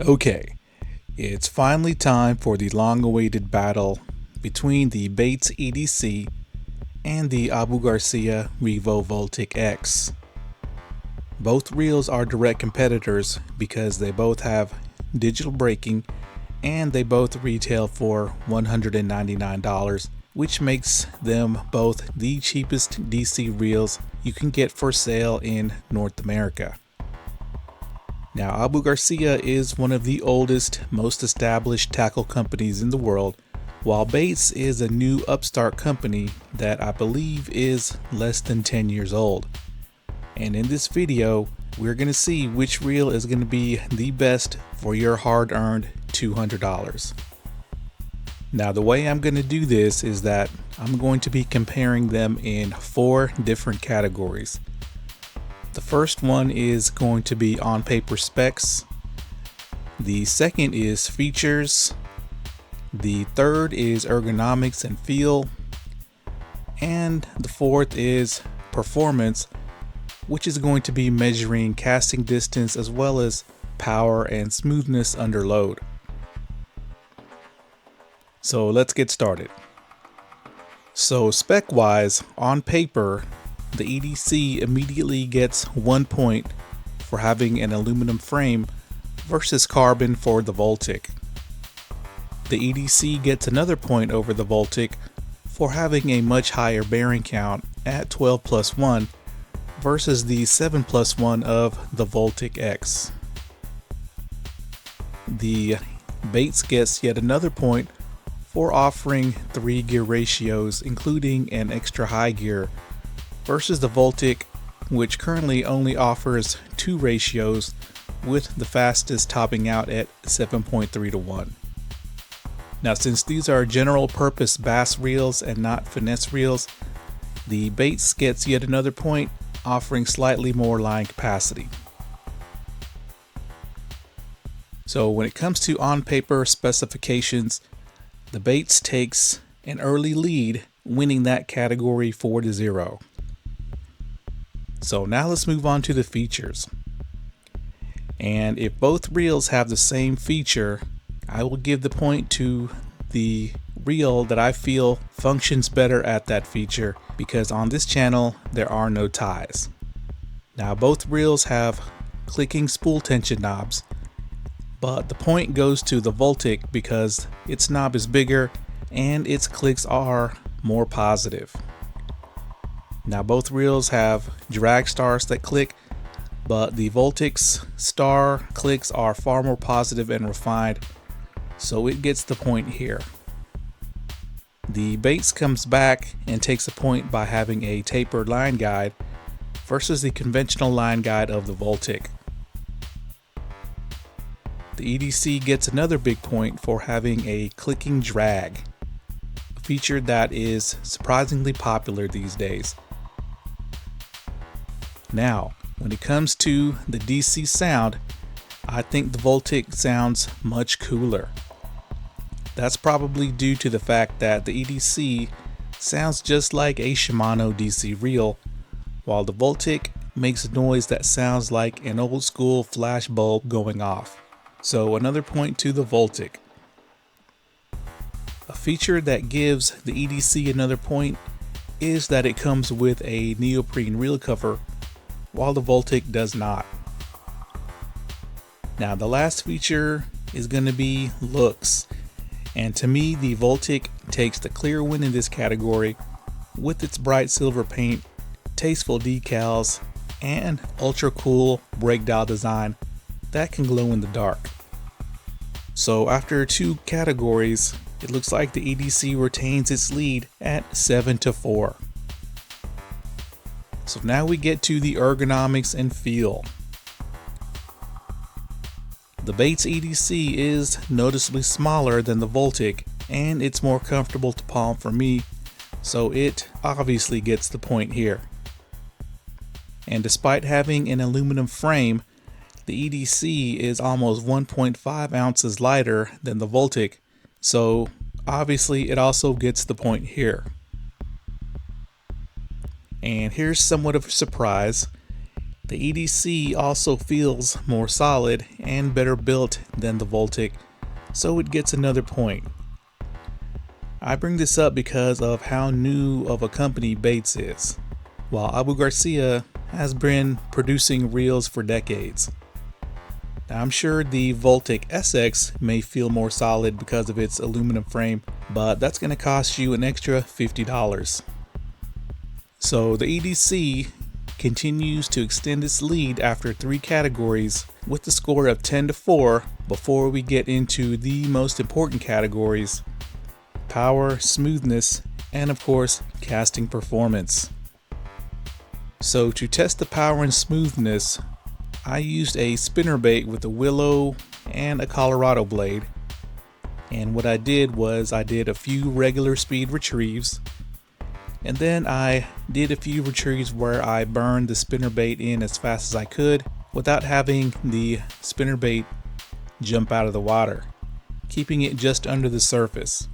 Okay, it's finally time for the long-awaited battle between the Bates EDC and the Abu Garcia Revo VOLTIQ X. Both reels are direct competitors because they both have digital braking and they both retail for $199, which makes them both the cheapest DC reels you can get for sale in North America. Now, Abu Garcia is one of the oldest, most established tackle companies in the world, while Bates is a new upstart company that I believe is less than 10 years old. And in this video, we're going to see which reel is going to be the best for your hard-earned $200. Now, the way I'm going to do this is that I'm going to be comparing them in 4 different categories. The first one is going to be on paper specs. The second is features. The third is ergonomics and feel. And the fourth is performance, which is going to be measuring casting distance as well as power and smoothness under load. So let's get started. So spec wise, on paper, the EDC immediately gets 1 point for having an aluminum frame versus carbon for the VOLTIQ. The EDC gets another point over the VOLTIQ for having a much higher bearing count at 12+1 versus the 7+1 of the VOLTIQ X. The Bates gets yet another point for offering 3 gear ratios, including an extra high gear, versus the VOLTIQ, which currently only offers 2 ratios, with the fastest topping out at 7.3:1. Now, since these are general purpose bass reels and not finesse reels, the Bates gets yet another point, offering slightly more line capacity. So when it comes to on paper specifications, the Bates takes an early lead, winning that category 4-0. So now let's move on to the features. And if both reels have the same feature, I will give the point to the reel that I feel functions better at that feature, because on this channel there are no ties. Now, both reels have clicking spool tension knobs, but the point goes to the VOLTIQ because its knob is bigger and its clicks are more positive. Now, both reels have drag stars that click, but the VOLTIQ's star clicks are far more positive and refined, so it gets the point here. The Bates comes back and takes a point by having a tapered line guide versus the conventional line guide of the VOLTIQ. The EDC gets another big point for having a clicking drag, a feature that is surprisingly popular these days. Now, when it comes to the DC sound, I think the VOLTIQ sounds much cooler. That's probably due to the fact that the EDC sounds just like a SHIMANO DC reel, while the VOLTIQ makes a noise that sounds like an old school flash bulb going off. So another point to the VOLTIQ. A feature that gives the EDC another point is that it comes with a neoprene reel cover, while the VOLTIQ does not. Now, the last feature is going to be looks, and to me the VOLTIQ takes the clear win in this category with its bright silver paint, tasteful decals, and ultra cool brake dial design that can glow in the dark. So after 2 categories, it looks like the EDC retains its lead at 7-4. So now we get to the ergonomics and feel. The Bates EDC is noticeably smaller than the VOLTIQ, and it's more comfortable to palm for me, so it obviously gets the point here. And despite having an aluminum frame, the EDC is almost 1.5 ounces lighter than the VOLTIQ, so obviously it also gets the point here. And here's somewhat of a surprise. The EDC also feels more solid and better built than the VOLTIQ, so it gets another point. I bring this up because of how new of a company Bates is, while Abu Garcia has been producing reels for decades. Now, I'm sure the VOLTIQ SX may feel more solid because of its aluminum frame, but that's going to cost you an extra $50. So the EDC continues to extend its lead after 3 categories with the score of 10-4 before we get into the most important categories: power, smoothness, and of course, casting performance. So to test the power and smoothness, I used a spinnerbait with a willow and a Colorado blade. And what I did was I did a few regular speed retrieves, and then I did a few retrieves where I burned the spinnerbait in as fast as I could without having the spinnerbait jump out of the water, keeping it just under the surface.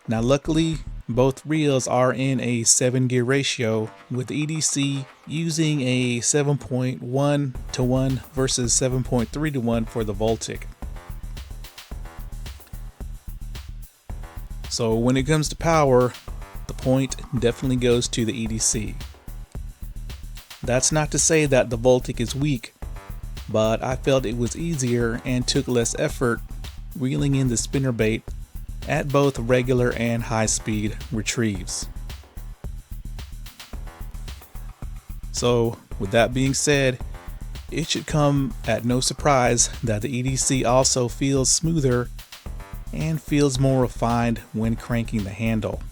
Now luckily, both reels are in a 7-gear ratio, with EDC using a 7.1-to-1 versus 7.3-to-1 for the VOLTIQ. So when it comes to power, the point definitely goes to the EDC. That's not to say that the VOLTIQ is weak, but I felt it was easier and took less effort reeling in the spinnerbait at both regular and high-speed retrieves. So with that being said, it should come at no surprise that the EDC also feels smoother and feels more refined when cranking the handle.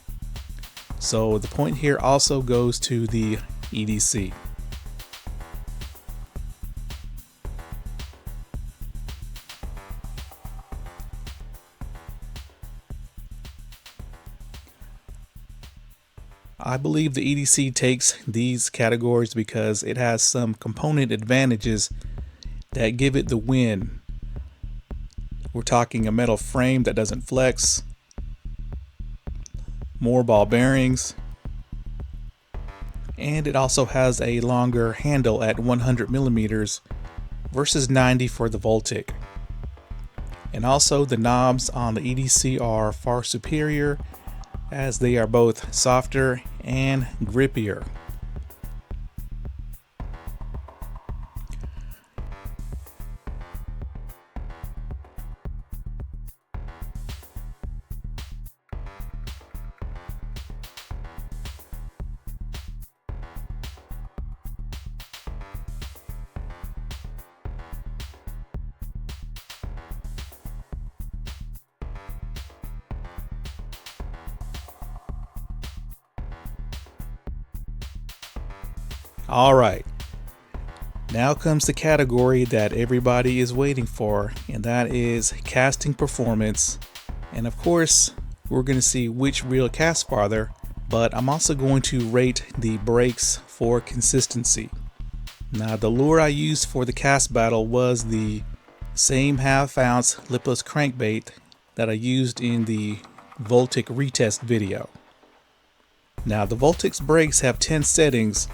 So the point here also goes to the EDC. I believe the EDC takes these categories because it has some component advantages that give it the win. We're talking a metal frame that doesn't flex, more ball bearings, and it also has a longer handle at 100 millimeters versus 90 for the VOLTIQ. And also the knobs on the EDC are far superior, as they are both softer and grippier. Alright, now comes the category that everybody is waiting for, and that is casting performance. And of course, we're going to see which reel casts farther, but I'm also going to rate the brakes for consistency. Now the lure I used for the cast battle was the same 1/2 ounce lipless crankbait that I used in the VOLTIQ retest video. Now the VOLTIQ's brakes have 10 settings,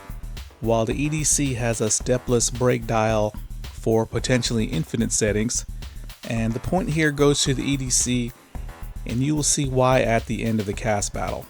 while the EDC has a stepless brake dial for potentially infinite settings. And the point here goes to the EDC, and you will see why at the end of the cast battle.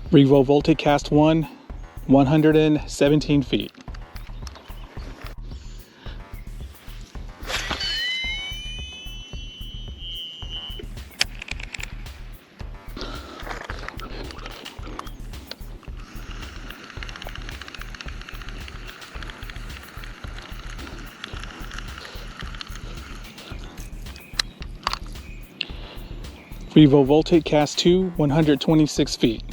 Revo VOLTIQ cast 1, 117 feet. Revo VOLTIQ cast 2, 126 feet.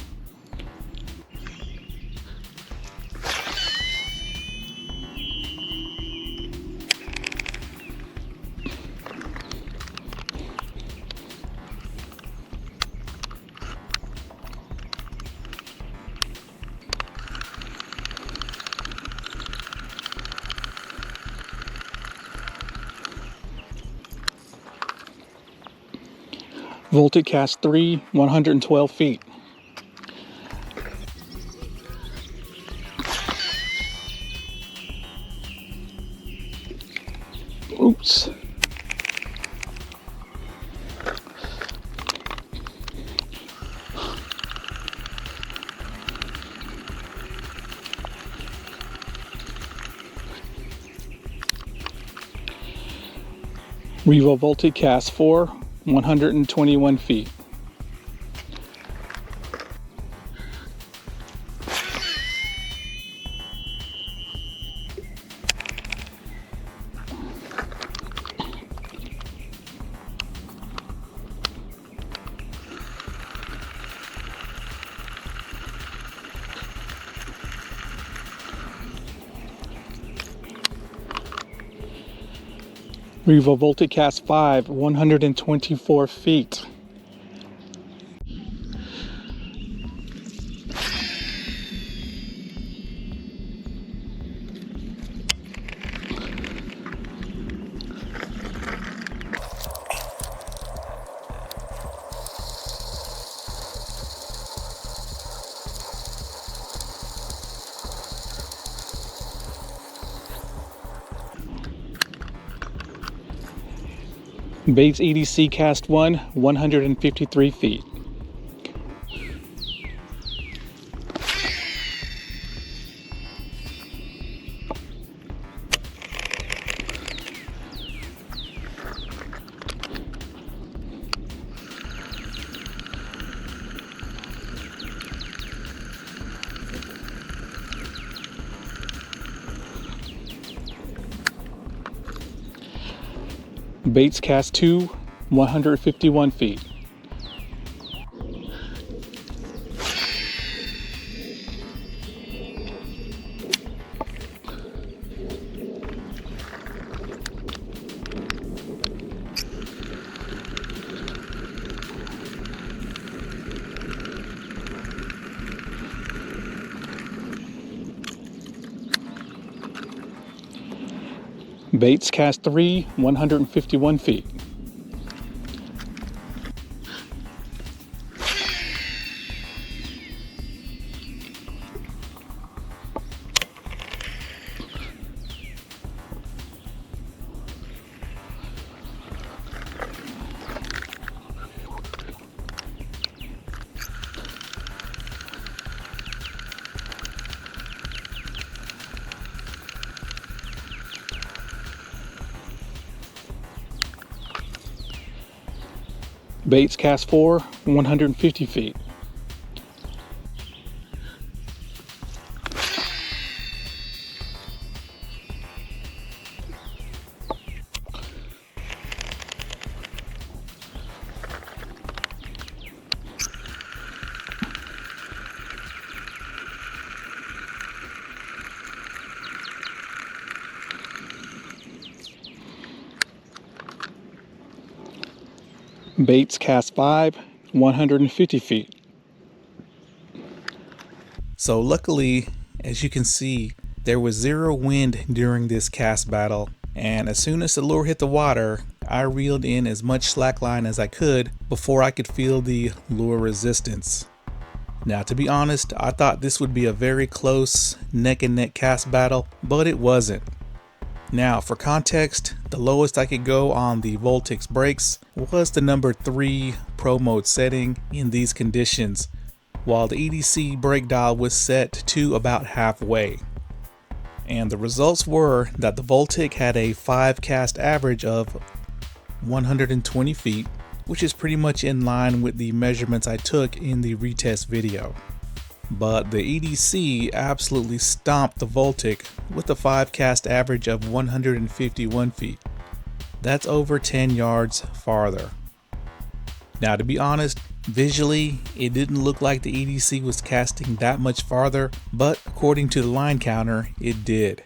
VOLTIQ cast 3, 112 feet. Oops. Revo VOLTIQ cast 4, 121 feet. Revo VOLTIQ cast 5, 124 feet. Bates EDC cast 1, 153 feet. Bates cast 2, 151 feet. Bates cast 3, 151 feet. Bates cast 4, 150 feet. Bates cast 5, 150 feet. So luckily, as you can see, there was zero wind during this cast battle, and as soon as the lure hit the water, I reeled in as much slackline as I could before I could feel the lure resistance. Now, to be honest, I thought this would be a very close neck and neck cast battle, but it wasn't. Now, for context, the lowest I could go on the VOLTIQ's brakes was the number 3 Pro Mode setting in these conditions, while the EDC brake dial was set to about halfway. And the results were that the VOLTIQ had a 5 cast average of 120 feet, which is pretty much in line with the measurements I took in the retest video. But the EDC absolutely stomped the VOLTIQ with a 5 cast average of 151 feet. That's over 10 yards farther. Now, to be honest, visually it didn't look like the EDC was casting that much farther, but according to the line counter, it did.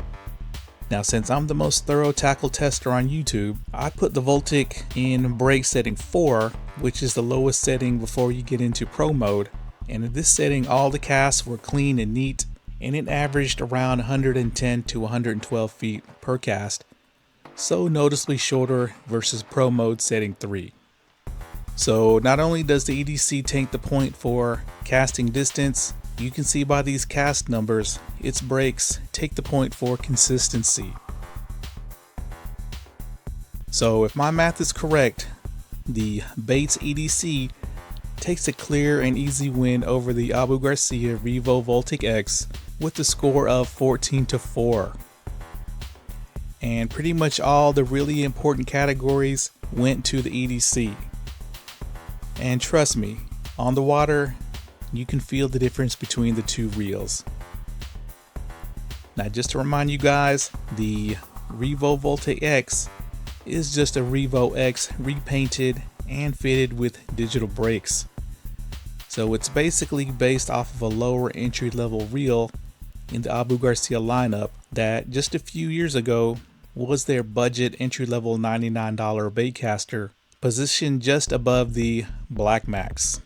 Now, since I'm the most thorough tackle tester on YouTube, I put the VOLTIQ in brake setting 4, which is the lowest setting before you get into Pro Mode. And in this setting, all the casts were clean and neat, and it averaged around 110 to 112 feet per cast, so noticeably shorter versus Pro Mode setting 3. So not only does the EDC take the point for casting distance, you can see by these cast numbers, its brakes take the point for consistency. So if my math is correct, the Bates EDC takes a clear and easy win over the Abu Garcia Revo VOLTIQ X with a score of 14-4. And pretty much all the really important categories went to the EDC. And trust me, on the water, you can feel the difference between the two reels. Now just to remind you guys, the Revo VOLTIQ X is just a Revo X repainted and fitted with digital brakes. So it's basically based off of a lower entry level reel in the Abu Garcia lineup that just a few years ago was their budget entry level $99 baitcaster, positioned just above the Black Max.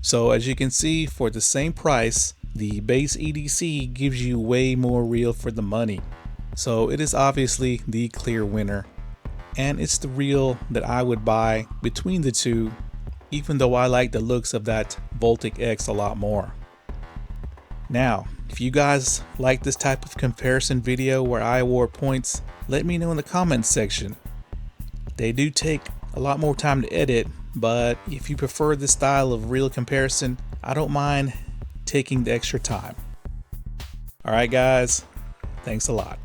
So as you can see, for the same price, the Bates EDC gives you way more reel for the money. So it is obviously the clear winner. And it's the reel that I would buy between the two, even though I like the looks of that VOLTIQ X a lot more. Now, if you guys like this type of comparison video where I award points, let me know in the comments section. They do take a lot more time to edit, but if you prefer this style of reel comparison, I don't mind taking the extra time. Alright guys, thanks a lot.